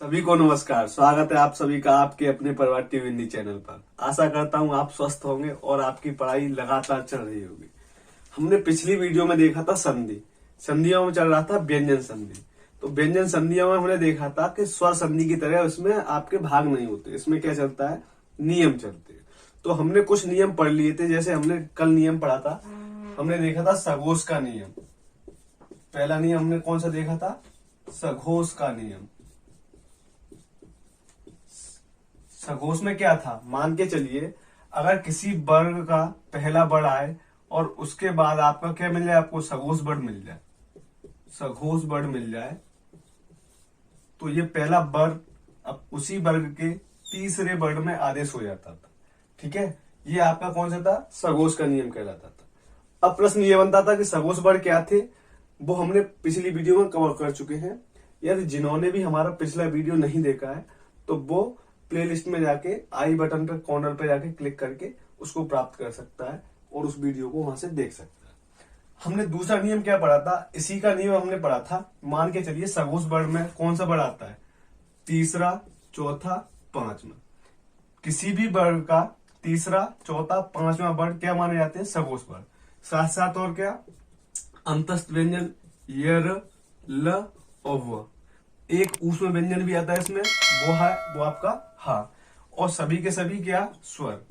सभी को नमस्कार। स्वागत है आप सभी का आपके अपने परिवार टीवी हिंदी चैनल पर। आशा करता हूं आप स्वस्थ होंगे और आपकी पढ़ाई लगातार चल रही होगी। हमने पिछली वीडियो में देखा था संधि। संधियों में चल रहा था व्यंजन संधि। तो व्यंजन संधियों में हमने देखा था कि स्वर संधि की तरह इसमें आपके भाग नहीं होते। इसमें क्या चलता है, नियम चलते हैं। तो हमने कुछ नियम पढ़ लिए थे। जैसे हमने कल नियम पढ़ा था, हमने देखा था सघोष का नियम। पहला नियम हमने कौन सा देखा था, सघोष का नियम। सघोष में क्या था, मान के चलिए अगर किसी वर्ग का पहला वर्ड आए और उसके बाद आपका क्या मिल जाए, आपको सघोष वर्ड मिल जाए, सघोष वर्ड मिल जाए, तो ये पहला वर्ग अब उसी वर्ग के तीसरे वर्ड में आदेश हो जाता था। ठीक है, ये आपका कौन सा था, सघोष का नियम कहलाता था। अब प्रश्न ये बनता था कि सघोष वर्ड क्या थे, वो हमने पिछली वीडियो में कवर कर चुके हैं। यदि जिन्होंने भी हमारा पिछला वीडियो नहीं देखा है तो वो प्लेलिस्ट में जाके आई बटन पर कॉर्नर पे जाके क्लिक करके उसको प्राप्त कर सकता है और उस वीडियो को वहां से देख सकता है। हमने दूसरा नियम क्या पढ़ा था, इसी का नियम हमने पढ़ा था। मान के चलिए सघोष वर्ड में कौन सा वर्ड आता है, तीसरा, चौथा, पांचवा। किसी भी वर्ग का तीसरा, चौथा, पांचवा वर्ड क्या माने जाते हैं, सघोष वर्ड। साथ साथ और क्या, अंतस्थ व्यंजन यर, ल और व। एक ऊष्म व्यंजन भी आता है इसमें, वो है वो आपका हा। और सभी के सभी क्या, स्वर,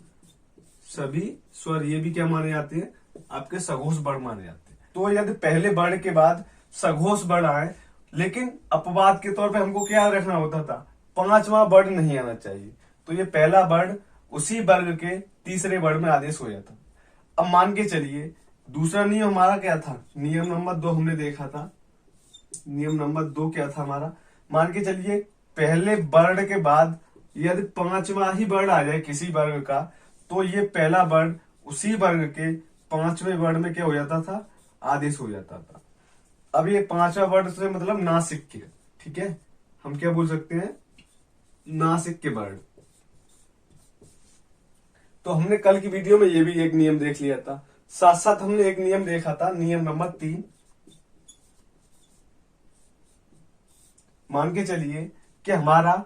सभी स्वर ये भी क्या माने जाते हैं, आपके सघोष वर्ण माने जाते हैं। तो यदि पहले वर्ण के बाद सघोष वर्ण आए, लेकिन अपवाद के तौर पे हमको क्या रखना होता था, पांचवा वर्ण नहीं आना चाहिए। तो ये पहला वर्ण उसी वर्ग के तीसरे वर्ण में आदेश हो जाता। अब मान के चलिए दूसरा नियम हमारा क्या था, नियम नंबर 2 हमने देखा था। नियम नंबर 2 क्या था हमारा, मान के चलिए पहले वर्ण के बाद यदि पांचवा ही वर्ण आ जाए किसी वर्ग का, तो ये पहला वर्ण उसी वर्ग के पांचवें वर्ण में क्या हो जाता था, आदेश हो जाता था। अब ये पांचवा वर्ण से मतलब नासिक के, ठीक है, हम क्या बोल सकते हैं, नासिक के वर्ण। तो हमने कल की वीडियो में ये भी एक नियम देख लिया था। साथ साथ हमने एक नियम देखा था, नियम नंबर 3। मान के चलिए कि हमारा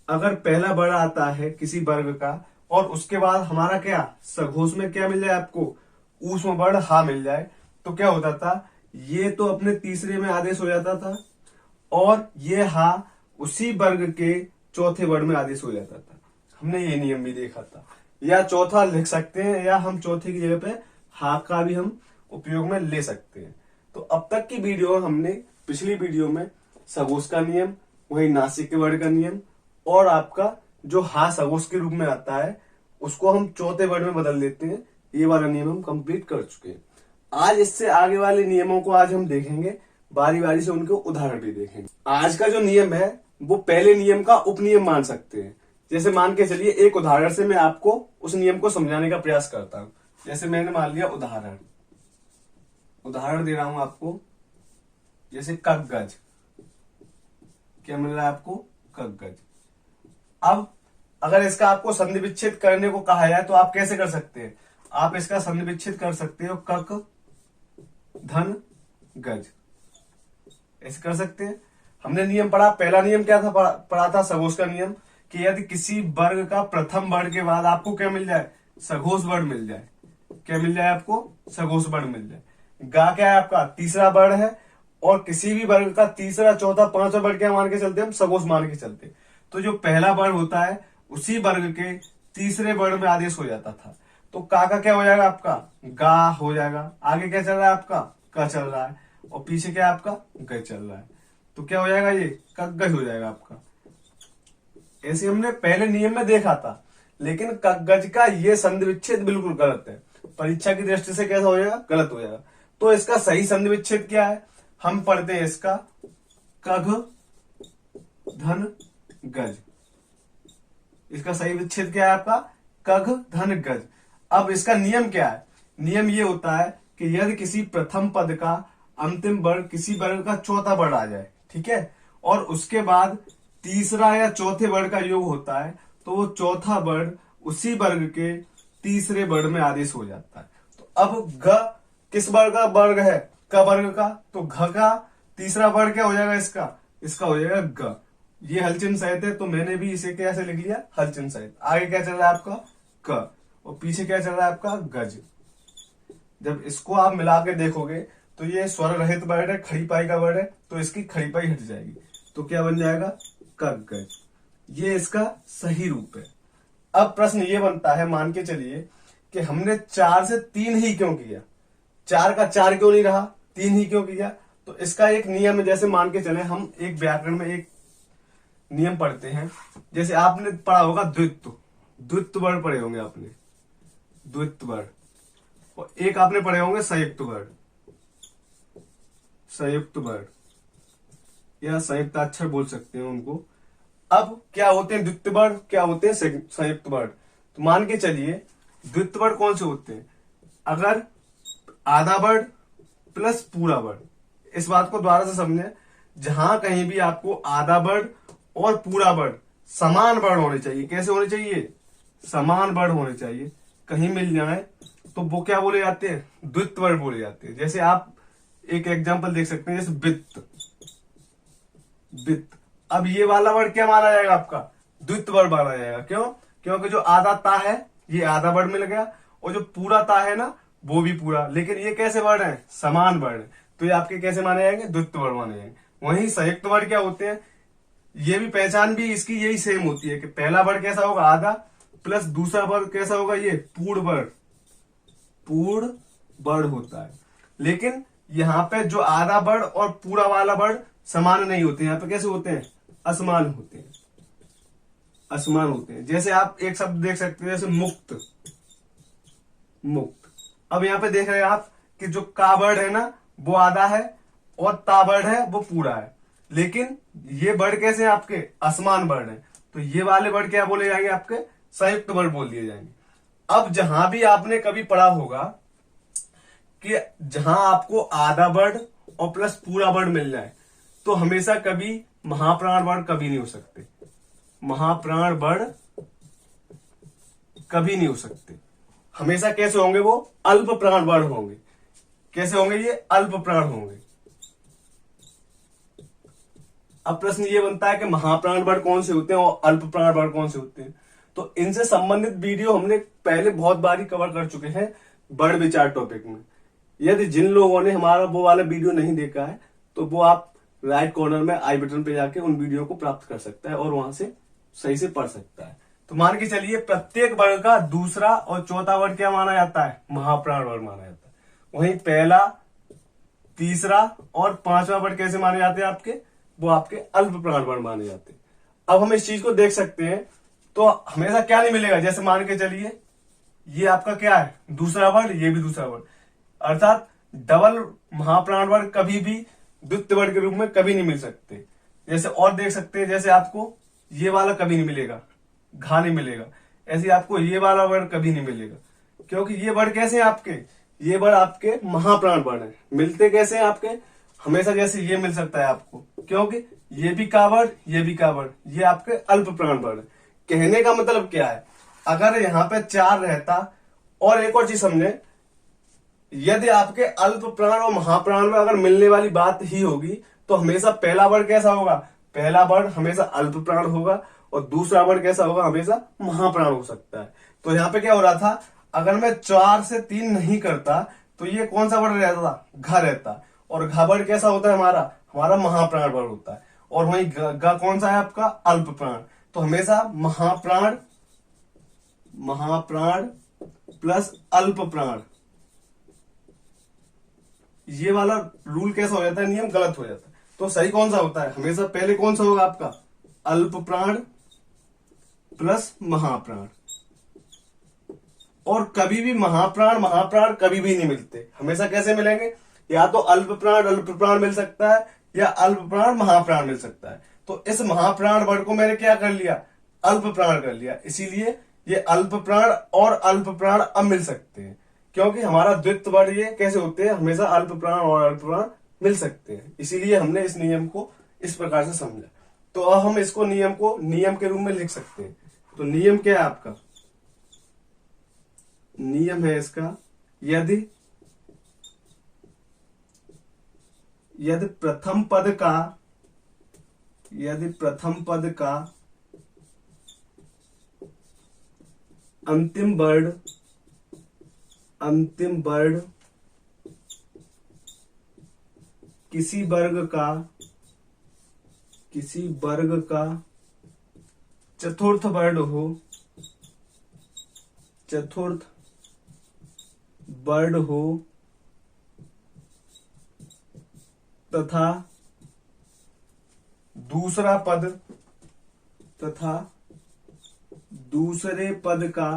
अगर पहला वर्ण आता है किसी वर्ग का और उसके बाद हमारा क्या, सघोष में क्या मिल जाए आपको, ऊष्म वर्ण हा मिल जाए, तो क्या होता था, ये तो अपने तीसरे में आदेश हो जाता था और ये हा उसी वर्ग के चौथे वर्ण में आदेश हो जाता था। हमने ये नियम भी देखा था। या चौथा लिख सकते हैं, या हम चौथे की जगह पे हा का भी हम उपयोग में ले सकते हैं। तो अब तक की वीडियो हमने पिछली वीडियो में सघोष का नियम, वही नासिक के वर्ण का नियम और आपका जो हा सघोष के रूप में आता है उसको हम चौथे वर्ण में बदल देते हैं, ये वाला नियम हम कंप्लीट कर चुके हैं। आज इससे आगे वाले नियमों को आज हम देखेंगे, बारी बारी से उनके उदाहरण भी देखेंगे। आज का जो नियम है वो पहले नियम का उपनियम मान सकते हैं। जैसे मान के चलिए एक उदाहरण से मैं आपको उस नियम को समझाने का प्रयास करता हूं। जैसे मैंने मान लिया उदाहरण दे रहा हूं आपको, जैसे कगज, क्या मिल रहा है आपको, कगज। अब अगर इसका आपको संधि विच्छेद करने को कहा जाए तो आप कैसे कर सकते हैं, आप इसका संधि विच्छेद कर सकते हो, कक धन गज, ऐसे कर सकते हैं। हमने नियम पढ़ा, पहला नियम क्या था, पढ़ा था सघोष का नियम, कि यदि किसी वर्ग का प्रथम वर्ण के बाद आपको क्या मिल जाए, सघोष वर्ण मिल जाए, क्या मिल जाए आपको, सघोष वर्ण मिल जाए। गा क्या है आपका तीसरा वर्ण है और किसी भी वर्ग का तीसरा, चौथा, पांचवा वर्ण क्या मान के चलते हैं, हम सघोष मान के चलते हैं। तो जो पहला वर्ण होता है उसी वर्ग के तीसरे वर्ण में आदेश हो जाता था। तो का क्या हो जाएगा आपका, गा हो जाएगा। आगे क्या चल रहा है आपका, क चल रहा है और पीछे क्या आपका, ग चल रहा है। तो क्या हो जाएगा, ये कगज हो जाएगा आपका। ऐसे हमने पहले नियम में देखा था, लेकिन कगज का ये संधि विच्छेद बिल्कुल गलत है। परीक्षा की दृष्टि से कैसा हो जाएगा, गलत हो जाएगा। तो इसका सही संधि विच्छेद क्या है, हम पढ़ते हैं इसका कघ धन गज। इसका सही विच्छेद क्या है आपका, कघ धन गज। अब इसका नियम क्या है, नियम ये होता है कि यदि किसी प्रथम पद का अंतिम वर्ण किसी वर्ग का चौथा वर्ण आ जाए, ठीक है, और उसके बाद तीसरा या चौथे वर्ण का योग होता है, तो वो चौथा वर्ण उसी वर्ग के तीसरे वर्ण में आदेश हो जाता है। तो अब ग किस वर्ग का वर्ग है, क वर्ग का, तो घ का तीसरा वर्ण क्या हो जाएगा, इसका हो जाएगा ग। ये हलचंद सहित है, तो मैंने भी इसे कैसे लिख लिया, हलचंद सहित। आगे क्या चल रहा है आपका क, और पीछे क्या चल रहा है आपका गज। जब इसको आप मिला के देखोगे तो ये स्वर रहित वर्ड है, खड़ी पाई का वर्ड है, तो इसकी खड़ी पाई हट जाएगी, तो क्या बन जाएगा, क गज। ये इसका सही रूप है। अब प्रश्न ये बनता है, मान के चलिए कि हमने 4 से 3 ही क्यों किया, 4 का 4 क्यों नहीं रहा, 3 ही क्यों किया। तो इसका एक नियम है, जैसे मान के चले हम एक व्याकरण में एक नियम पढ़ते हैं, जैसे आपने पढ़ा होगा द्वित्व, द्वित्व वर्ड पढ़े होंगे आपने, द्वित्व वर्ड, और एक आपने पढ़े होंगे संयुक्त वर्ड, संयुक्त वर्ड या संयुक्ताक्षर बोल सकते हैं उनको। अब क्या होते हैं द्वित्व वर्ड, क्या होते हैं संयुक्त वर्ड। तो मान के चलिए द्वित्व वर्ड कौन से होते हैं, अगर आधा वर्ड प्लस पूरा वर्ड, इस बात को दोबारा से समझे, जहां कहीं भी आपको आधा वर्ड और पूरा वर्ड समान वर्ड होने चाहिए, कैसे होने चाहिए, समान वर्ड होने चाहिए, कहीं मिल जाए तो वो क्या बोले जाते हैं, द्वित्व वर्ड बोले जाते हैं। जैसे आप एक एग्जांपल देख सकते हैं, जैसे वित्त, वित्त। अब ये वाला वर्ड क्या माना जाएगा आपका, द्वित्व वर्ड माना जाएगा। क्यों, क्योंकि जो आधा ता है ये आधा वर्ड मिल गया, और जो पूरा ता है ना वो भी पूरा, लेकिन ये कैसे वर्ड है, समान वर्ड है, तो ये आपके कैसे माने जाएंगे, द्वित्व वर्ड माने जाएंगे। वहीं संयुक्त वर्ड क्या होते हैं, ये भी पहचान भी इसकी यही सेम होती है कि पहला वर्ड कैसा होगा, आधा, प्लस दूसरा वर्ड कैसा होगा, ये पूर्ण वर्ड, पूर्ण वर्ड होता है। लेकिन यहाँ पे जो आधा वर्ड और पूरा वाला वर्ड समान नहीं होते, यहाँ पे कैसे होते हैं, असमान होते हैं, असमान होते हैं। जैसे आप एक शब्द देख सकते हैं, जैसे मुक्त, मुक्त। अब यहाँ पे देख रहे हैं आप कि जो का वर्ड है ना वो आधा है और ता वर्ड है वो पूरा है, लेकिन ये वर्ड कैसे हैं आपके, असमान वर्ड है, तो ये वाले वर्ड क्या बोले जाएंगे, आपके संयुक्त वर्ड बोल दिए जाएंगे। अब जहां भी आपने कभी पढ़ा होगा कि जहां आपको आधा वर्ड और प्लस पूरा वर्ड मिल जाए, तो हमेशा कभी महाप्राण वर्ड कभी नहीं हो सकते, महाप्राण वर्ड कभी नहीं हो सकते। हमेशा कैसे होंगे, वो अल्प प्राण वर्ड होंगे। कैसे होंगे, ये अल्प प्राण होंगे। अब प्रश्न ये बनता है कि महाप्राण वर्ड कौन से होते हैं और अल्प प्राण वर्ड कौन से होते हैं। तो इनसे संबंधित वीडियो हमने पहले बहुत बारी कवर कर चुके हैं वर्ड विचार टॉपिक में। यदि जिन लोगों ने हमारा वो वाला वीडियो नहीं देखा है तो वो आप राइट कॉर्नर में आई बटन पे जाके उन वीडियो को प्राप्त कर सकता है और वहां से सही से पढ़ सकता है। तो मान के चलिए प्रत्येक वर्ड का दूसरा और चौथा वर्ड क्या माना जाता है, महाप्राण वर्ड माना जाता है। वहीं पहला, तीसरा और पांचवा वर्ड कैसे माने जाते हैं आपके, वो आपके अल्प प्राण वर्ड माने जाते हैं। अब हम इस चीज को देख सकते हैं, तो हमेशा क्या नहीं मिलेगा, जैसे मान के चलिए ये आपका क्या है, दूसरा वर्ड, ये भी दूसरा वर्ड, अर्थात डबल महाप्राण वर्ड कभी भी द्वितीय वर्ड के रूप में कभी नहीं मिल सकते। जैसे और देख सकते हैं, जैसे आपको ये वाला कभी नहीं मिलेगा, घा नहीं मिलेगा, ऐसे आपको ये वाला वर्ड कभी नहीं मिलेगा, क्योंकि ये वर्ड कैसे हैं आपके, ये वर्ड आपके महाप्राण वर्ड है। मिलते कैसे हैं आपके, हमेशा जैसे ये मिल सकता है आपको, क्योंकि ये भी का वर्ड, ये भी का वर्ड, ये आपके अल्प प्राण वर्ड है। कहने का मतलब क्या है, अगर यहाँ पे 4 रहता, और एक और चीज समझे, यदि आपके अल्प प्राण और महाप्राण में अगर मिलने वाली बात ही होगी तो हमेशा पहला वर्ड कैसा होगा, पहला वर्ड हमेशा अल्प प्राण होगा और दूसरा वर्ड कैसा होगा, हमेशा महाप्राण हो सकता है। तो यहाँ पे क्या हो रहा था, अगर मैं 4 से 3 नहीं करता तो ये कौन सा वर्ड रहता था, घ रहता, और घ वर्ड कैसा होता है हमारा, हमारा महाप्राण वर्ड होता है, और वहीं ग कौन सा है आपका, अल्प प्राण। तो हमेशा महाप्राण, महाप्राण प्लस अल्प प्राण, ये वाला रूल कैसा हो जाता है, नियम गलत हो जाता है। तो सही कौन सा होता है, हमेशा पहले कौन सा होगा आपका, अल्प प्राण प्लस महाप्राण। और कभी भी महाप्राण महाप्राण कभी भी नहीं मिलते, हमेशा कैसे मिलेंगे, या तो अल्प प्राण मिल सकता है या अल्प प्राण महाप्राण मिल सकता है। तो इस महाप्राण वर्ड को मैंने क्या कर लिया, अल्प प्राण कर लिया, इसीलिए ये अल्प प्राण और अल्प प्राण अब मिल सकते हैं, क्योंकि हमारा द्वित्व वर्ड ये कैसे होते हैं, हमेशा अल्प प्राण और अल्प प्राण मिल सकते हैं। इसीलिए हमने इस नियम को इस प्रकार से समझा। तो अब हम इसको नियम को नियम के रूप में लिख सकते हैं। तो नियम क्या है आपका, नियम है इसका, यदि प्रथम पद का यदि प्रथम पद का अंतिम वर्ण किसी वर्ग का चतुर्थ वर्ण हो तथा दूसरे पद का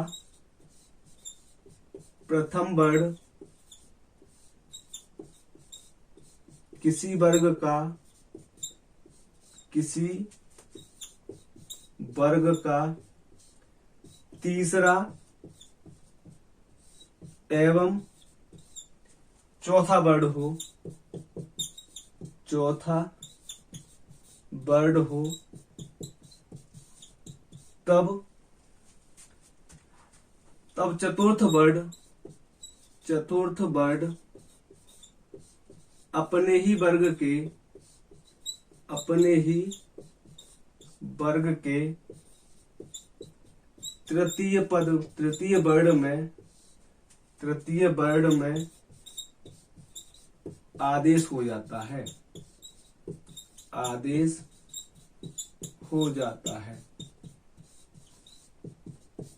प्रथम वर्ण किसी वर्ग का तीसरा एवं चौथा वर्ण हो तब चतुर्थ वर्ण अपने ही वर्ग के तृतीय वर्ण में आदेश हो जाता है।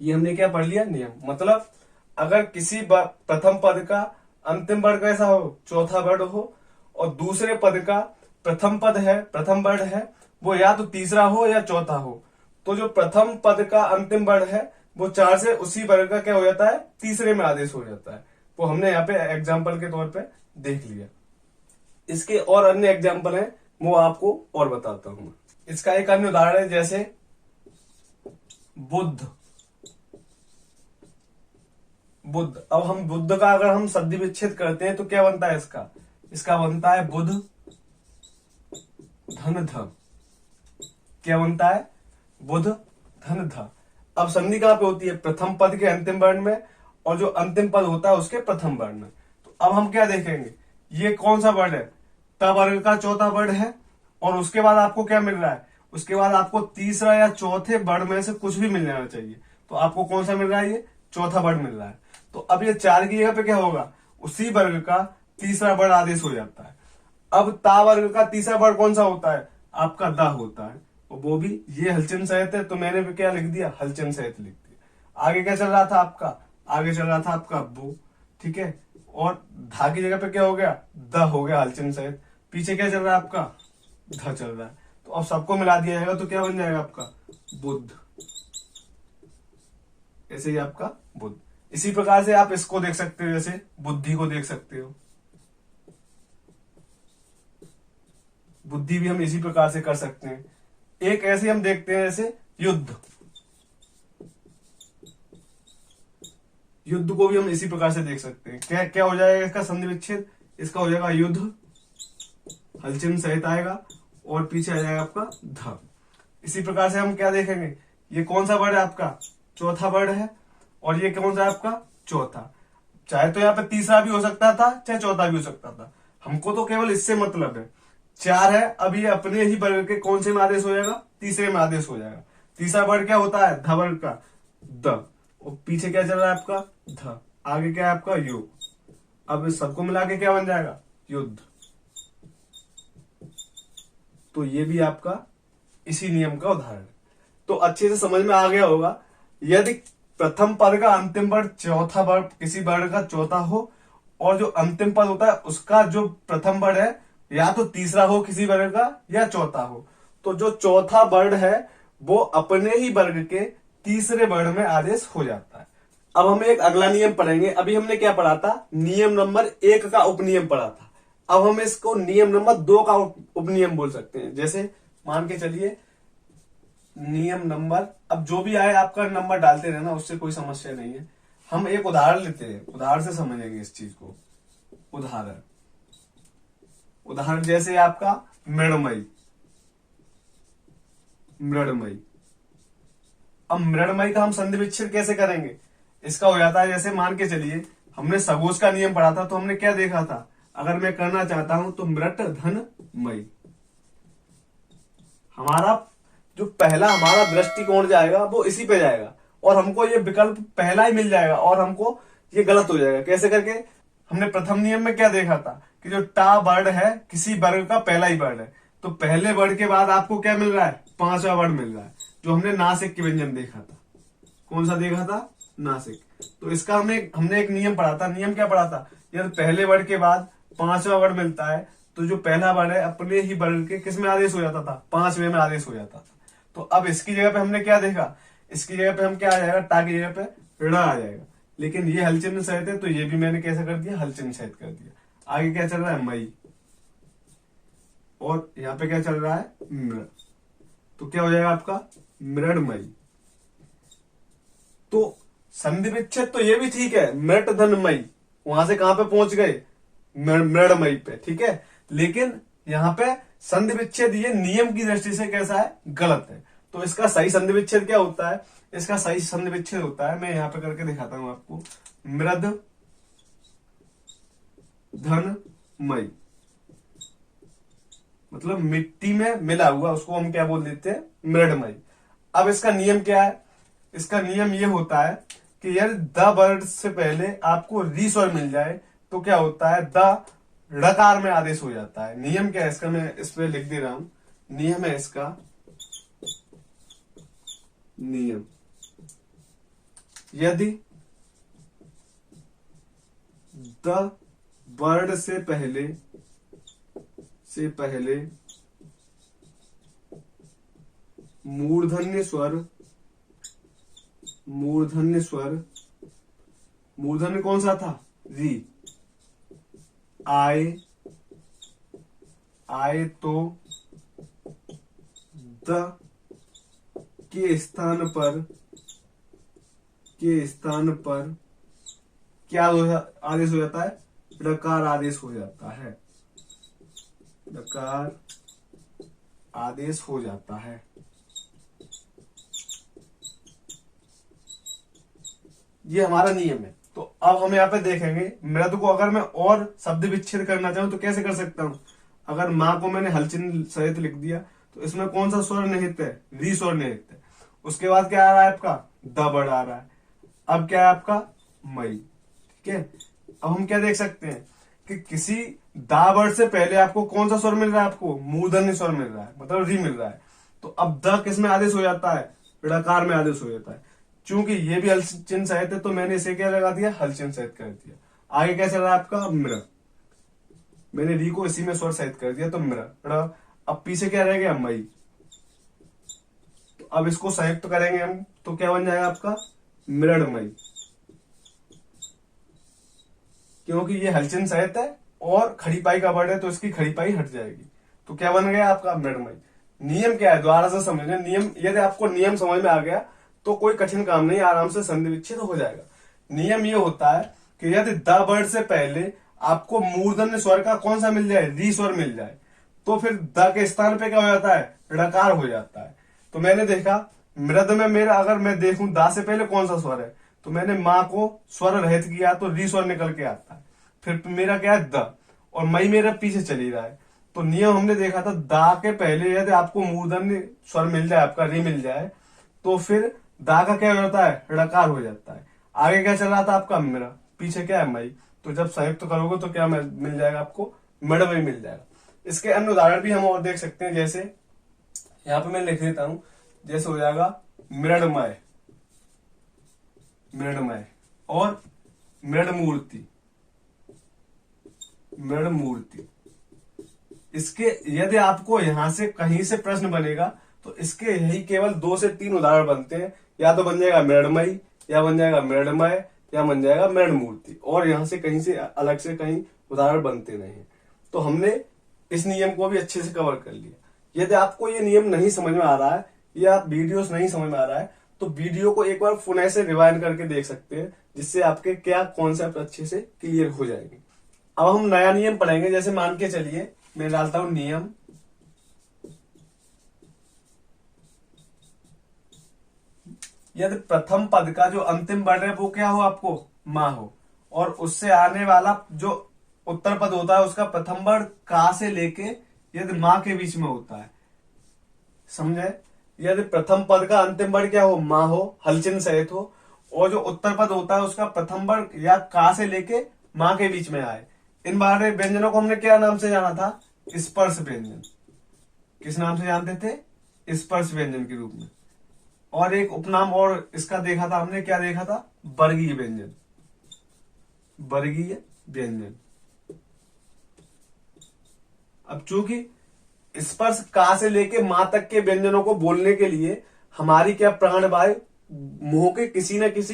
ये हमने क्या पढ़ लिया? नियम। मतलब अगर किसी प्रथम पद का अंतिम वर्ण कैसा हो? चौथा वर्ण हो, और दूसरे पद का प्रथम वर्ण है वो या तो तीसरा हो या चौथा हो, तो जो प्रथम पद का अंतिम वर्ण है वो 4 से उसी वर्ग का क्या हो जाता है? तीसरे में आदेश हो जाता है। वो हमने यहाँ पे एग्जाम्पल के तौर पे देख लिया। इसके और अन्य एग्जाम्पल हैं, वो आपको और बताता हूं। इसका एक अन्य उदाहरण है, जैसे बुद्ध। अब हम बुद्ध का अगर हम सद्धि विच्छेद करते हैं तो क्या बनता है? इसका बनता है बुध धन ध। क्या बनता है? बुध धन ध। अब संधि कहां पे होती है? प्रथम पद के अंतिम वर्ण में, और जो अंतिम पद होता है उसके प्रथम वर्ण में। तो अब हम क्या देखेंगे? ये कौन सा वर्ण है? त वर्ग का चौथा वर्ण है, और उसके बाद आपको क्या मिल रहा है? उसके बाद आपको तीसरा या चौथे वर्ण में से कुछ भी मिल जाना चाहिए। तो आपको कौन सा मिल रहा है? ये चौथा वर्ण मिल रहा है। तो अब ये 4 की जगह पे क्या होगा? उसी वर्ग का तीसरा वर्ण आदेश हो जाता है। अब ता वर्ग का तीसरा वर्ण कौन सा होता है? आपका द होता है, और वो भी ये हलचंद सहित है, तो मैंने भी क्या लिख दिया? हलचंद सहित लिख दिया। आगे क्या चल रहा था आपका? आगे चल रहा था आपका बो, ठीक है, और धा की जगह पे क्या हो गया? द हो गया हलचंद सहित। पीछे क्या चल रहा है आपका? ध चल रहा है। तो अब सबको मिला दिया जाएगा तो क्या बन जाएगा आपका? बुद्ध। ऐसे ही आपका बुद्ध। इसी प्रकार से आप इसको देख सकते हो, जैसे बुद्धि को देख सकते हो। बुद्धि भी हम इसी प्रकार से कर सकते हैं। एक ऐसे हम देखते हैं जैसे युद्ध। युद्ध को भी हम इसी प्रकार से देख सकते हैं। क्या क्या हो जाएगा इसका संधि विच्छेद? इसका हो जाएगा युद्ध, हलचंद सहित आएगा, और पीछे आ जाएगा आपका ध। इसी प्रकार से हम क्या देखेंगे? ये कौन सा वर्ण है आपका? चौथा वर्ण है, और ये कौन सा है आपका? चौथा। चाहे तो यहाँ पे तीसरा भी हो सकता था, चाहे चौथा भी हो सकता था। हमको तो केवल इससे मतलब है। 4 है, अब ये अपने ही वर्ग के कौन से में आदेश हो जाएगा? तीसरे में आदेश हो जाएगा। तीसरा वर्ण क्या होता है? ध वर्ग का द, और पीछे क्या चल रहा है आपका? ध। आगे क्या है आपका? यु। अब इस सबको मिला के क्या बन जाएगा? युद्ध। तो ये भी आपका इसी नियम का उदाहरण है। तो अच्छे से समझ में आ गया होगा। यदि प्रथम पद का अंतिम वर्ण चौथा वर्ण किसी वर्ण का चौथा हो, और जो अंतिम पद होता है उसका जो प्रथम वर्ण है या तो तीसरा हो किसी वर्ण का, या चौथा हो, तो जो चौथा वर्ण है वो अपने ही वर्ग के तीसरे वर्ण में आदेश हो जाता है। अब हम एक अगला नियम पढ़ेंगे। अभी हमने क्या पढ़ा था? नियम नंबर 1 का उपनियम पढ़ा था। अब हम इसको नियम नंबर 2 का उपनियम बोल सकते हैं। जैसे मान के चलिए नियम नंबर, अब जो भी आए आपका नंबर डालते रहना, उससे कोई समस्या नहीं है। हम एक उदाहरण लेते हैं, उदाहरण से समझेंगे इस चीज को। उदाहरण जैसे आपका मृणमयी। अब मृणमयी का हम संधि विच्छेद कैसे करेंगे? इसका हो जाता है, जैसे मान के चलिए हमने सगोश का नियम पढ़ा था, तो हमने क्या देखा था? अगर मैं करना चाहता हूं तो मृट धन मई, हमारा जो पहला हमारा दृष्टिकोण जाएगा वो इसी पे जाएगा, और हमको ये विकल्प पहला ही मिल जाएगा, और हमको ये गलत हो जाएगा। कैसे करके? हमने प्रथम नियम में क्या देखा था कि जो टा वर्ड है किसी वर्ग का पहला ही वर्ड है, तो पहले वर्ड के बाद आपको क्या मिल रहा है? पांचवा वर्ड मिल रहा है, जो हमने नासिक के व्यंजन देखा था। कौन सा देखा था? नासिक। तो इसका हमने एक नियम पढ़ा था। नियम क्या पढ़ा था? यदि पहले वर्ड के बाद पांचवा वर्ड मिलता है तो जो पहला वर्ड है अपने ही वर्ग के किस में आदेश हो जाता था? पांचवे में आदेश हो जाता था। तो अब इसकी जगह पे हमने क्या देखा? इसकी जगह पे हम क्या आ जाएगा? टा की जगह पे ऋण आ जाएगा। लेकिन ये हलचिन्ह सहित है तो ये भी मैंने कैसा कर दिया? हलचिन्ह सहित कर दिया। आगे क्या चल रहा है? मई। और यहाँ पे क्या चल रहा है? मृड। तो क्या हो जाएगा आपका? मृडमयी। तो संधि विच्छेद तो ये भी ठीक है, मृट धन मई, वहां से कहां पे पहुंच गए? मृडमयी पे, ठीक है। लेकिन यहाँ पे संधि विच्छेद ये नियम की दृष्टि से कैसा है? गलत है। तो इसका सही संधि विच्छेद क्या होता है? इसका सही संधि विच्छेद होता है, मैं यहाँ पे करके दिखाता हूं आपको, मृद धन मई। मतलब मिट्टी में मिला हुआ, उसको हम क्या बोल देते हैं? मृडमयी। अब इसका नियम क्या है? इसका नियम ये होता है कि यदि द वर्ड से पहले आपको री स्वर मिल जाए तो क्या होता है? द ड़कार में आदेश हो जाता है। नियम क्या है इसका? मैं इस पे लिख दे रहा हूं। नियम है इसका, नियम, यदि द वर्ड से पहले मूर्धन्य स्वर, मूर्धन्य कौन सा था? री। आए तो द के स्थान पर क्या आदेश हो जाता है? ड़कार आदेश हो जाता है। ड़कार आदेश हो जाता है। ये हमारा नियम है। तो अब हम यहाँ पे देखेंगे मृद को अगर मैं और शब्द विच्छेद करना चाहूं तो कैसे कर सकता हूं? अगर माँ को मैंने हलचिन्ह सहित लिख दिया तो इसमें कौन सा स्वर निहित है? री स्वर निहित है। उसके बाद क्या आ रहा है आपका? द वर्ड आ रहा है। अब क्या है आपका? मई, ठीक है। अब हम क्या देख सकते हैं कि किसी दा वर्ड से पहले आपको कौन सा स्वर मिल रहा है? आपको मूर्धन्य स्वर मिल रहा है, मतलब री मिल रहा है। तो अब द किस में आदेश हो जाता है? ड़कार में आदेश हो जाता है। चूंकि ये भी हलचिन्ह सहित है तो मैंने इसे क्या लगा दिया? हलचिन्ह सहित कर दिया। आगे क्या चल रहा है आपका? मृ। मैंने री को इसी में स्वर सहित कर दिया तो मृ। अब पीछे क्या रह गया? मई। तो अब इसको संयुक्त करेंगे हम तो क्या बन जाएगा आपका? मृडमयी। क्योंकि ये हलचिन्ह सहित है और खड़ी पाई का वर्ड है तो इसकी खड़ी पाई हट जाएगी। तो क्या बन गया आपका? मृडमयी। नियम क्या है? दोबारा से समझना नियम। यदि आपको नियम समझ में आ गया तो कोई कठिन काम नहीं, आराम से संधि विच्छेद हो जाएगा। नियम ये होता है कि यदि द वर्ड से पहले आपको मूर्धन्य स्वर का कौन सा मिल जाए? री स्वर मिल जाए, तो फिर द के स्थान पे क्या हो जाता है? ड़कार हो जाता है। तो मैंने देखा मृद में मेरा, अगर मैं देखूं दा से पहले कौन सा स्वर है, तो मैंने माँ को स्वर रहित किया तो री स्वर निकल के आता है। फिर मेरा क्या है? द। और मई मेरा पीछे चली रहा है। तो नियम हमने देखा था, दा के पहले यदि आपको मूर्धन्य स्वर मिल जाए, आपका री मिल जाए, तो फिर दा का क्या हो जाता है? ड़कार हो जाता है। आगे क्या चल रहा था आपका? मेरा पीछे क्या है? मई। तो जब संयुक्त करोगे तो क्या मिल जाएगा आपको? मृडमयी मिल जाएगा। इसके अन्य उदाहरण भी हम और देख सकते हैं, जैसे यहाँ पे मैं लिख देता हूं, जैसे हो जाएगा मृडमय, मृडमय और मृडमूर्ति, मृडमूर्ति। इसके यदि आपको यहां से कहीं से प्रश्न बनेगा तो इसके यही केवल 2 से 3 उदाहरण बनते हैं। या तो बन जाएगा मृडमयी, या बन जाएगा मृडमय, या बन जाएगा मृडमूर्ति, और यहां से कहीं से अलग से कहीं उदाहरण बनते नहीं है। तो हमने इस नियम को भी अच्छे से कवर कर लिया। यदि आपको ये नियम नहीं समझ में आ रहा है या वीडियोस नहीं समझ में आ रहा है तो वीडियो को एक बार पुनः से रिवाइंड करके देख सकते हैं, जिससे आपके क्या कॉन्सेप्ट अच्छे से क्लियर हो जाएंगे। अब हम नया नियम पढ़ेंगे। जैसे मान के चलिए मैं डालता हूं नियम, यदि प्रथम पद का जो अंतिम वर्ण है वो क्या हो? आपको मां हो, और उससे आने वाला जो उत्तर पद होता है उसका प्रथम वर्ण का से लेके यदि मां के बीच में होता है, समझे? यदि प्रथम पद का अंतिम वर्ड क्या हो, माँ हो, हलचिन सहित हो, और जो उत्तर पद होता है उसका प्रथम वर्ड या का से लेके माँ के बीच में आए, इन बारे व्यंजनों को हमने क्या नाम से जाना था, स्पर्श व्यंजन। किस नाम से जानते थे, स्पर्श व्यंजन के रूप में। और एक उपनाम और इसका देखा था हमने, क्या देखा था, वर्गीय व्यंजन। वर्गीय व्यंजन। अब चूंकि स्पर्श का से लेके मां तक के व्यंजनों को बोलने के लिए हमारी क्या प्राणवायु मुंह के किसी न किसी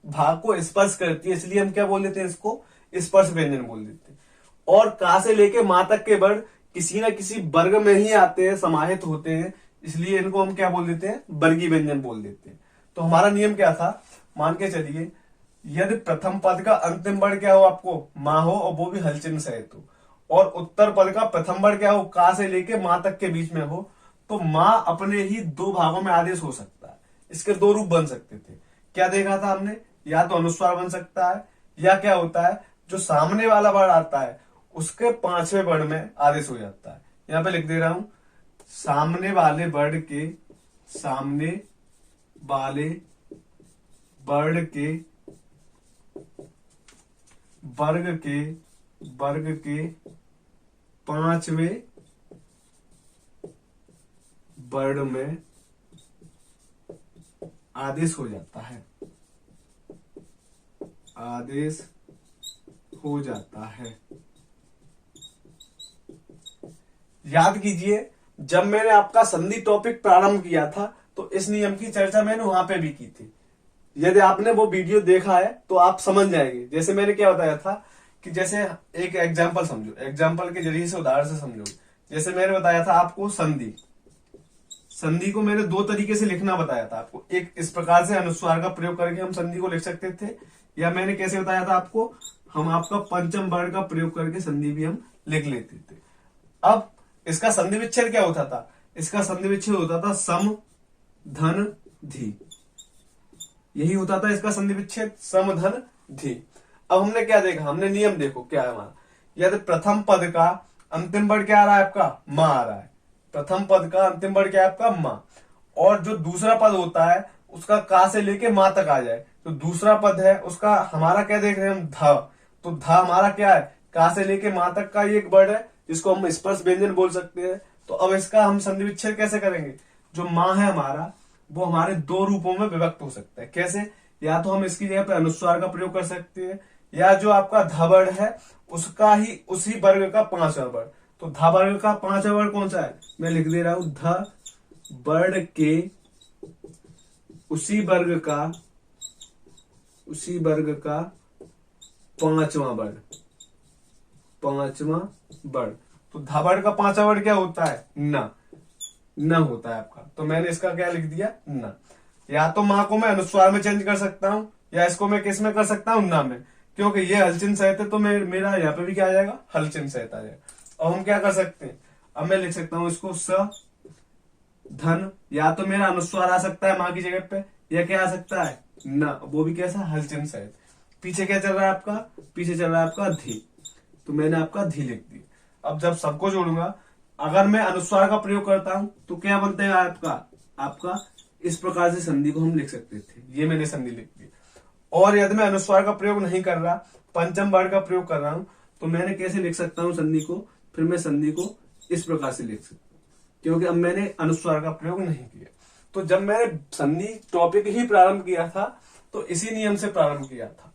भाग को स्पर्श करती है, इसलिए हम क्या बोल देते हैं, इसको स्पर्श व्यंजन बोल देते हैं। और का से लेके मां तक के वर्ड किसी न किसी वर्ग में ही आते हैं, समाहित होते हैं, इसलिए इनको हम क्या बोल देते हैं, वर्गीय व्यंजन बोल देते हैं। तो हमारा नियम क्या था, मान के चलिए यदि प्रथम पद का अंतिम वर्ड क्या हो आपको, माँ हो, और वो भी हलचिन सहित हो, और उत्तर पद का प्रथम वर्ड क्या हो, का से लेके माँ तक के बीच में हो, तो माँ अपने ही दो भागों में आदेश हो सकता है। इसके दो रूप बन सकते थे। क्या देखा था हमने, या तो अनुस्वार बन सकता है, या क्या होता है, जो सामने वाला वर्ड आता है उसके पांचवें वर्ड में आदेश हो जाता है। यहां पे लिख दे रहा हूं, सामने वाले वर्ड के, सामने वाले वर्ड के वर्ग के पांचवें वर्ड में आदेश हो जाता है, आदेश हो जाता है। याद कीजिए, जब मैंने आपका संधि टॉपिक प्रारंभ किया था तो इस नियम की चर्चा मैंने वहां पे भी की थी। यदि आपने वो वीडियो देखा है तो आप समझ जाएंगे। जैसे मैंने क्या बताया था कि जैसे एक एग्जाम्पल समझो, एग्जाम्पल के जरिए से, उदाहरण से समझो। जैसे मैंने बताया था आपको संधि, संधि को मैंने दो तरीके से लिखना बताया था आपको। एक इस प्रकार से अनुस्वार का प्रयोग करके हम संधि को लिख सकते थे, या मैंने कैसे बताया था आपको, हम आपका पंचम वर्ण का प्रयोग करके संधि भी हम लिख लेते थे। अब इसका संधि विच्छेद क्या होता था, इसका संधि विच्छेद होता था सम धन धी, यही होता था इसका संधि विच्छेद, सम धन धी। अब हमने क्या देखा, हमने नियम देखो क्या है हमारा, यदि प्रथम पद का अंतिम वर्ड क्या आ रहा है आपका, माँ आ रहा है, प्रथम पद का अंतिम वर्ड क्या है आपका, माँ, और जो दूसरा पद होता है उसका का से लेके माँ तक आ जाए, तो दूसरा पद है उसका हमारा क्या देख रहे हैं हम, ध, तो ध हमारा क्या है, का से लेके माँ तक का एक वर्ड है जिसको हम स्पर्श व्यंजन बोल सकते हैं। तो अब इसका हम संधि विच्छेद कैसे करेंगे, जो माँ है हमारा वो हमारे दो रूपों में विभक्त हो सकता है। कैसे, या तो हम इसकी जगह पे अनुस्वार का प्रयोग कर सकते हैं, या जो आपका ध वर्ड है उसका ही उसी वर्ग का पांचवा वर्ड। तो ध वर्ग का पांचवा वर्ड कौन सा है, मैं लिख दे रहा हूं, ध वर्ग के उसी वर्ग का पांचवा वर्ड, पांचवा वर्ड। तो ध वर्ग का पांचवा वर्ड क्या होता है, न होता है आपका। तो मैंने इसका क्या लिख दिया, न। या तो माँ को मैं अनुस्वार में चेंज कर सकता हूं, या इसको मैं किस में कर सकता हूं, ना में, क्योंकि ये हलचिन सहित है तो मेरा यहाँ पे भी क्या आ जाएगा, हलचिन सहित आ जाएगा। अब हम क्या कर सकते हैं, अब मैं लिख सकता हूं इसको स धन, या तो मेरा अनुस्वार आ सकता है माँ की जगह पे, या क्या आ सकता है, न, वो भी कैसा, हलचिन सहित। पीछे क्या चल रहा है आपका, पीछे चल रहा है आपका धी, तो मैंने आपका धी लिख दिया। अब जब सबको जोड़ूंगा, अगर मैं अनुस्वार का प्रयोग करता हूं तो क्या बनता है आपका इस प्रकार से संधि को हम लिख सकते थे, ये मैंने संधि लिख दी। और यदि मैं अनुस्वार का प्रयोग नहीं कर रहा, पंचम वर्ड का प्रयोग कर रहा हूं, तो मैंने कैसे लिख सकता हूं संधि को, फिर मैं संधि को इस प्रकार से लिख सकता हूं, क्योंकि अब मैंने अनुस्वार का प्रयोग नहीं किया। तो जब मैंने संधि टॉपिक ही प्रारंभ किया था तो इसी नियम से प्रारंभ किया था।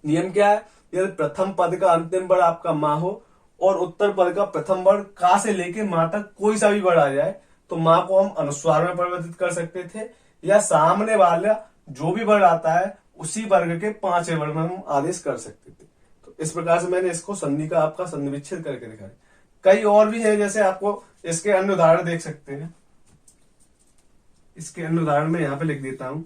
नियम क्या है, यदि प्रथम पद का अंतिम वर्ड आपका माँ हो और उत्तर पद का प्रथम वर्ड का से लेके माँ तक कोई सा भी वर्ड आ जाए, तो माँ को हम अनुस्वार में परिवर्तित कर सकते थे, या सामने वाला जो भी वर्ड आता है उसी वर्ग के पांचवें वर्ग में हम आदेश कर सकते थे। तो इस प्रकार से मैंने इसको संधि का आपका संधि विच्छेद करके दिखाया। कई और भी है, जैसे आपको इसके अन्य उदाहरण देख सकते हैं। इसके अन्य उदाहरण में यहां पे लिख देता हूं,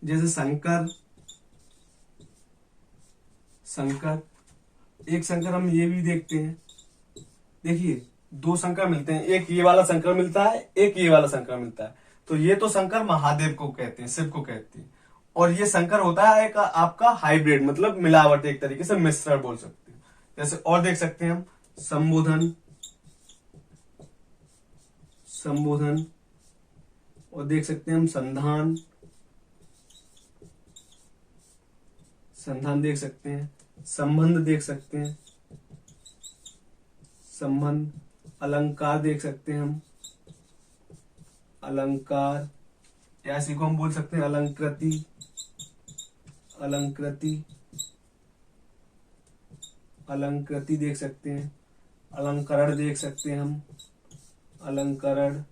जैसे संकर, एक संकर हम ये भी देखते हैं। देखिए दो संकर मिलते हैं, एक ये वाला संकर मिलता है, एक ये वाला संकर मिलता है। तो ये तो संकर महादेव को कहते हैं, शिव को कहते हैं, और ये संकर होता है एक आपका हाइब्रिड, मतलब मिलावट, एक तरीके से मिश्रण बोल सकते हैं। जैसे और देख सकते हैं हम, संबोधन, संबोधन, और देख सकते हैं हम संधान, संधान देख सकते हैं, संबंध देख सकते हैं, संबंध, अलंकार देख सकते हैं हम, अलंकार, या इसी को हम बोल सकते हैं अलंकृति, अलंकृति, अलंकृति देख सकते हैं, अलंकरण देख सकते हैं हम, अलंकरण,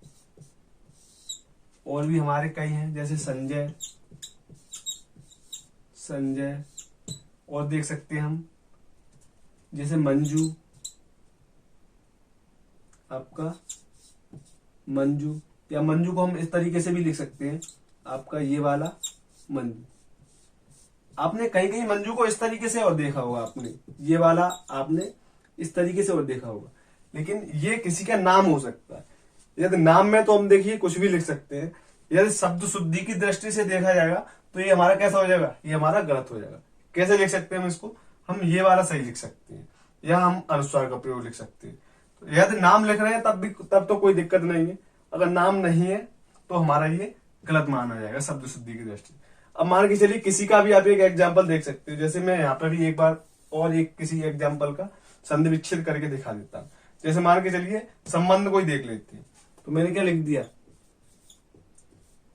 और भी हमारे कई हैं जैसे संजय, संजय, और देख सकते हैं हम जैसे मंजू, आपका मंजू, या मंजू को हम इस तरीके से भी लिख सकते हैं, आपका ये वाला मंजू। आपने कहीं कहीं मंजू को इस तरीके से और देखा होगा, आपने ये वाला आपने इस तरीके से और देखा होगा, लेकिन ये किसी का नाम हो सकता है। यदि नाम में तो हम देखिए कुछ भी लिख सकते हैं, यदि शब्द शुद्धि की दृष्टि से देखा जाएगा तो ये हमारा कैसा हो जाएगा, ये हमारा गलत हो जाएगा। कैसे लिख सकते हैं हम इसको, हम ये वाला सही लिख सकते हैं, या हम अनुस्वार का प्रयोग लिख सकते हैं। तो यदि नाम लिख रहे हैं तब तो कोई दिक्कत नहीं है, अगर नाम नहीं है तो हमारा ये गलत माना जाएगा शब्द शुद्धि की दृष्टि। अब मान के चलिए किसी का भी आप एक एग्जाम्पल देख सकते हो, जैसे मैं यहाँ पे भी एक बार और एक किसी एग्जाम्पल का संधि विच्छेद करके दिखा देता हूँ। जैसे मान के चलिए संबंध कोई देख लेते हैं, तो मैंने क्या लिख दिया,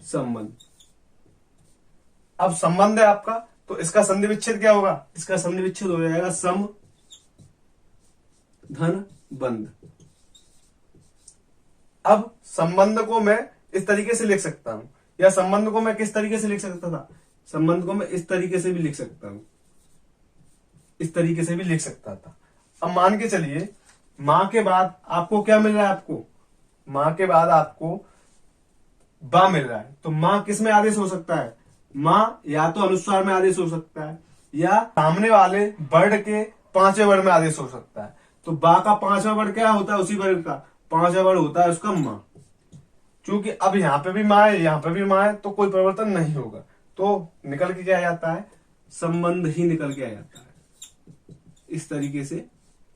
संबंध। अब संबंध है आपका, तो इसका संधि विच्छेद क्या होगा, इसका संधि विच्छेद हो जाएगा सम धन बंध। अब संबंध को मैं इस तरीके से लिख सकता हूं, या संबंध को मैं किस तरीके से लिख सकता था, संबंध को मैं इस तरीके से भी लिख सकता हूं, इस तरीके से भी लिख सकता था। अब मान के चलिए मां के बाद आपको क्या मिल रहा है, आपको मां के बाद आपको बा मिल रहा है, तो मां किस में आदेश हो सकता है, मां या तो अनुस्वार में आदेश हो सकता है, या सामने वाले वर्ण के पांचवें वर्ण में आदेश हो सकता है। तो बा का पांचवा वर्ण क्या होता है, उसी वर्ण का पांचवा वर्ण होता है उसका मां। क्योंकि अब यहाँ पे भी मां है, यहाँ पे भी मां है, तो कोई परिवर्तन नहीं होगा, तो निकल के क्या आ जाता है, संबंध ही निकल के आ जाता है। इस तरीके से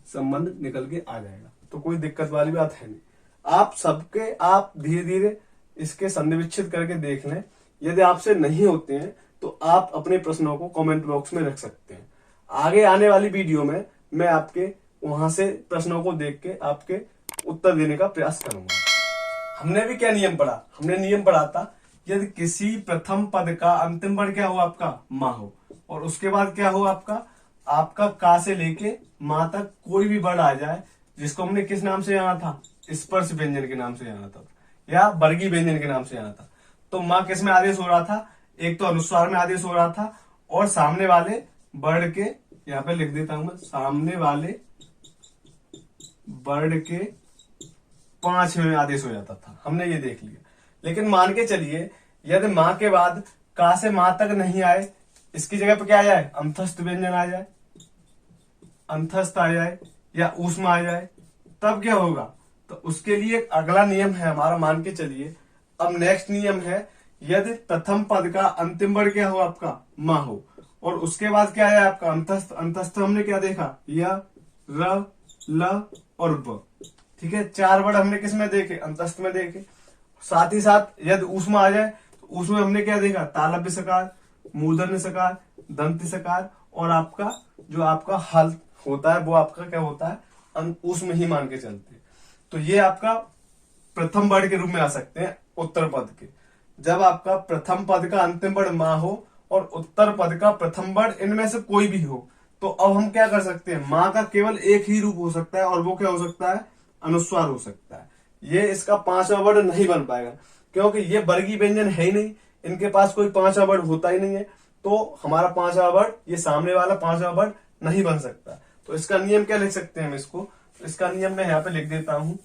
संबंध निकल के आ जाएगा, तो कोई दिक्कत वाली बात है नहीं। आप धीरे धीरे इसके संधि विच्छेद करके देख लें। यदि आपसे नहीं होते हैं तो आप अपने प्रश्नों को कमेंट बॉक्स में रख सकते हैं। आगे आने वाली वीडियो में मैं आपके वहां से प्रश्नों को देख के आपके उत्तर देने का प्रयास करूंगा। हमने भी क्या नियम पढ़ा, हमने नियम पढ़ा था यदि किसी प्रथम पद का अंतिम वर्ण क्या हो, आपका मां हो, और उसके बाद क्या हो, आपका का से लेके मां तक कोई भी वर्ण आ जाए, जिसको हमने किस नाम से जाना था, स्पर्श व्यंजन के नाम से जाना था, या वर्गीय व्यंजन के नाम से जाना था। तो मां किस में आदेश हो रहा था, एक तो अनुस्वार में आदेश हो रहा था, और सामने वाले वर्ण के, यहाँ पे लिख देता हूं मैं, सामने वाले वर्ण के पांचवें आदेश हो जाता था। हमने ये देख लिया। लेकिन मान के चलिए यदि मां के बाद का से मां तक नहीं आए, इसकी जगह पे क्या आ जाए, अंतस्थ व्यंजन आ जाए, अंतस्थ आ जाए, या ऊष्म आ जाए, तब क्या होगा, तो उसके लिए एक अगला नियम है हमारा। मान के चलिए अब नेक्स्ट नियम है, यदि प्रथम पद का अंतिम वर्ण क्या हो, आपका मां हो, और उसके बाद क्या है आपका अंतस्थ। अंतस्थ हमने क्या देखा, या र ल और ब, ठीक है, चार वर्ण हमने किस में देखे, अंतस्थ में देखे। साथ ही साथ यदि ऊष्म आ जाए तो उसमें हमने क्या देखा, तालव्य सकार, मूर्धन्य सकार, दंत सकार, और आपका जो आपका हल होता है वो आपका क्या होता है, ऊष्म ही मान के चलते हैं। तो ये आपका प्रथम वर्ण के रूप में आ सकते हैं उत्तर पद के। जब आपका प्रथम पद का अंतिम वर्ण मां हो और उत्तर पद का प्रथम वर्ण इनमें से कोई भी हो, तो अब हम क्या कर सकते हैं, मां का केवल एक ही रूप हो सकता है, और वो क्या हो सकता है, अनुस्वार हो सकता है। ये इसका पांचवा वर्ण नहीं बन पाएगा, क्योंकि ये वर्गीय व्यंजन है ही नहीं, इनके पास कोई पांचवा वर्ण होता ही नहीं है। तो हमारा पांचवा वर्ण, ये सामने वाला पांचवा वर्ण नहीं बन सकता। तो इसका नियम क्या लिख सकते हैं हम इसको, इसका नियम मैं यहां पे लिख देता हूं,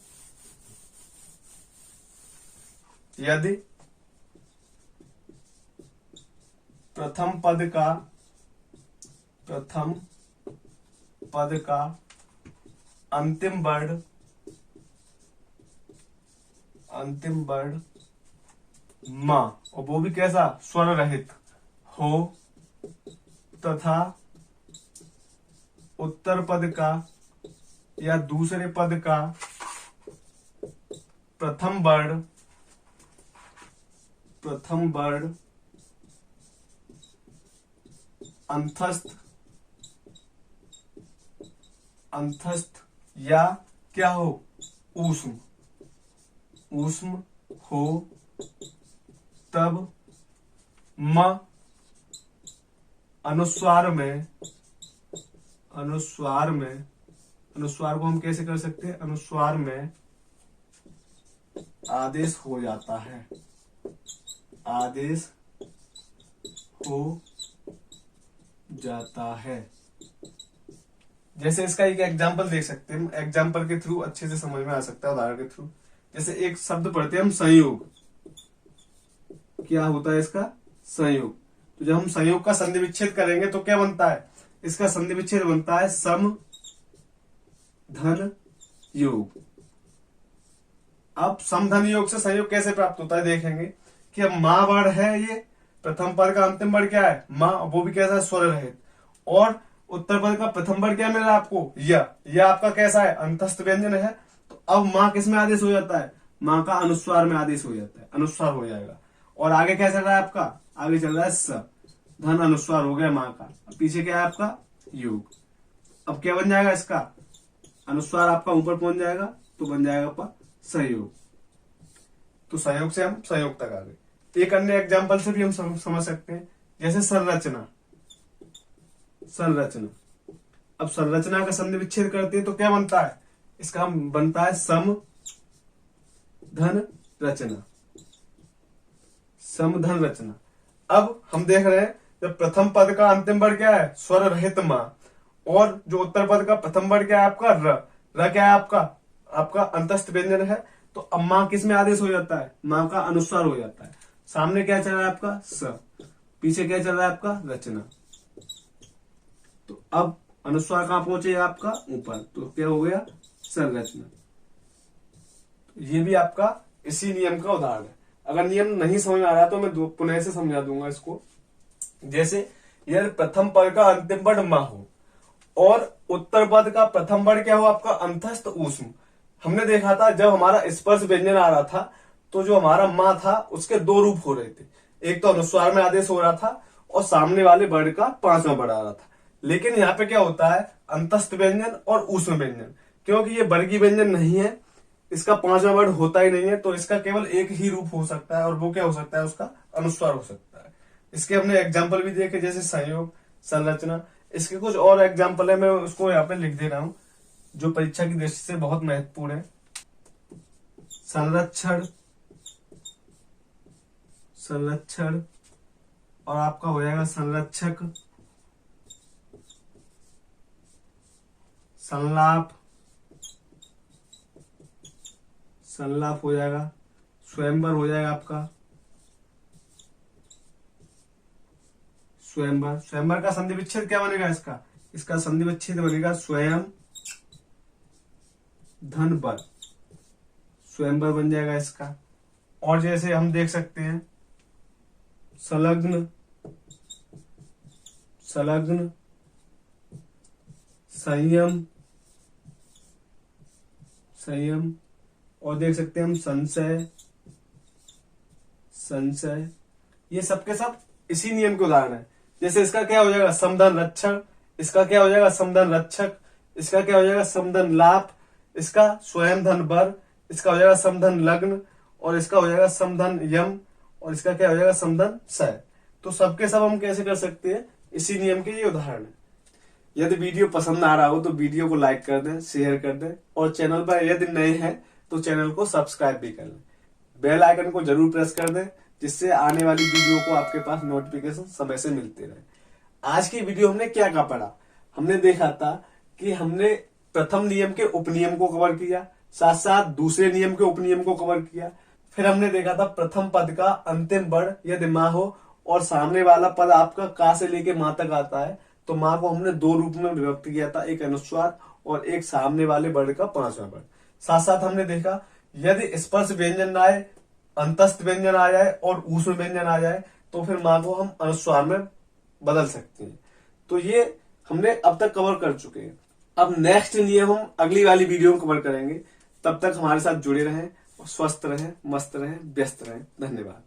यदि प्रथम पद का अंतिम वर्ण मां, और वो भी कैसा, स्वर रहित हो, तथा उत्तर पद का या दूसरे पद का प्रथम वर्ण अंतस्थ या क्या हो, ऊष्म हो, तब म अनुस्वार को हम कैसे कर सकते हैं, अनुस्वार में आदेश हो जाता है, आदेश हो जाता है। जैसे इसका एक एग्जांपल देख सकते हैं, एग्जांपल के थ्रू अच्छे से समझ में आ सकता है, उदाहरण के थ्रू। जैसे एक शब्द पढ़ते हैं हम, संयोग। क्या होता है इसका, संयोग। तो जब हम संयोग का संधि विच्छेद करेंगे तो क्या बनता है, इसका संधि विच्छेद बनता है सम धन योग। अब सम धन योग से संयोग कैसे प्राप्त होता है देखेंगे कि अब माँ वर्ण है, ये प्रथम पद का अंतिम वर्ण क्या है, माँ, वो भी कैसा है, स्वर रहित। और उत्तर पद का प्रथम वर्ण क्या मिला आपको, यह आपका कैसा है, अंतस्थ व्यंजन है। तो अब माँ किस में आदेश हो जाता है, माँ का अनुस्वार में आदेश हो जाता है, अनुस्वार हो जाएगा। और आगे क्या चल रहा है आपका, आगे चल रहा है स, धन अनुस्वार हो गया माँ का, पीछे क्या है आपका, योग। अब क्या बन जाएगा इसका, अनुस्वार आपका ऊपर पहुंच जाएगा तो बन जाएगा आपका संयोग। तो संयोग से हम संयोग तक आ गए। एक अन्य एग्जांपल से भी हम समझ सकते हैं, जैसे संरचना। अब संरचना का संधि विच्छेद करते हैं तो क्या बनता है, इसका हम बनता है सम धन रचना, सम धन रचना। अब हम देख रहे हैं जब प्रथम पद का अंतिम वर्ण क्या है, स्वर रहित माँ, और जो उत्तर पद का प्रथम वर्ण क्या है आपका, र क्या है आपका अंतस्थ व्यंजन है। तो अब माँ किस में आदेश हो जाता है, माँ का अनुस्वार हो जाता है। सामने क्या चल रहा है आपका स, पीछे क्या चल रहा है आपका रचना। तो अब अनुस्वार कहां पहुंचे आपका, ऊपर, तो क्या हो गया, संरचना। ये भी आपका इसी नियम का उदाहरण है। अगर नियम नहीं समझ आ रहा तो मैं पुनः से समझा दूंगा इसको। जैसे यदि प्रथम पद का अंतिम वर्ण माँ हो और उत्तर पद का प्रथम वर्ण क्या हो आपका, अंतस्थ ऊष्म। हमने देखा था जब हमारा स्पर्श व्यंजन आ रहा था तो जो हमारा माँ था उसके दो रूप हो रहे थे, एक तो अनुस्वार में आदेश हो रहा था और सामने वाले वर्ण का पांचवा वर्ण आ रहा था। लेकिन यहाँ पे क्या होता है, अंतस्थ व्यंजन और ऊष्म व्यंजन, क्योंकि ये वर्गीय व्यंजन नहीं है, इसका पांचवा वर्ण होता ही नहीं है, तो इसका केवल एक ही रूप हो सकता है और वो क्या हो सकता है, उसका अनुस्वार हो सकता है। इसके हमने एग्जाम्पल भी देखे, जैसे संयोग, संरचना। इसके कुछ और एग्जाम्पल है, मैं उसको यहाँ पे लिख दे रहा हूं जो परीक्षा की दृष्टि से बहुत महत्वपूर्ण है। संरक्षण और आपका हो जाएगा संरक्षक, संलाप हो जाएगा, स्वयंवर हो जाएगा आपका, स्वयंवर का संधि विच्छेद क्या बनेगा, इसका संधि विच्छेद बनेगा स्वयं धन वर, स्वयंवर बन जाएगा इसका। और जैसे हम देख सकते हैं संलग्न, संयम, और देख सकते हैं हम संशय। ये सबके सब इसी नियम के उदाहरण है। जैसे इसका क्या हो जाएगा, समधन रक्षण, इसका क्या हो जाएगा, समधन रक्षक, इसका क्या हो जाएगा, समधन लाभ, इसका स्वयं धन वर, इसका हो जाएगा समधन लग्न, और इसका हो जाएगा समधन यम, और इसका क्या हो जाएगा समधन सय। तो सबके सब हम कैसे कर सकते हैं, इसी नियम के ये उदाहरण है। यदि वीडियो पसंद आ रहा हो तो वीडियो को लाइक कर दें, शेयर कर दें, और चैनल पर यदि नए हैं तो चैनल को सब्सक्राइब भी कर लें। बेल आइकन को जरूर प्रेस कर दें, जिससे आने वाली वीडियो को आपके पास नोटिफिकेशन समय से मिलते रहे। आज की वीडियो हमने क्या क्या पढ़ा, हमने देखा था कि हमने प्रथम नियम के उपनियम को कवर किया, साथ साथ दूसरे नियम के उपनियम को कवर किया। फिर हमने देखा था प्रथम पद का अंतिम वर्ण यदि माँ हो और सामने वाला पद आपका का से लेके माँ तक आता है तो माँ को हमने दो रूप में विभक्त किया था, एक अनुस्वार और एक सामने वाले वर्ण का पांचवा वर्ण। साथ साथ हमने देखा यदि स्पर्श व्यंजन ना आए, अंतस्थ व्यंजन आ जाए और ऊष्म व्यंजन आ जाए तो फिर माँ को हम अनुस्वार में बदल सकते हैं। तो ये हमने अब तक कवर कर चुके हैं। अब नेक्स्ट नियम हम अगली वाली वीडियो में कवर करेंगे। तब तक हमारे साथ जुड़े रहें। स्वस्थ रहे, मस्त रहे, व्यस्त रहे। धन्यवाद।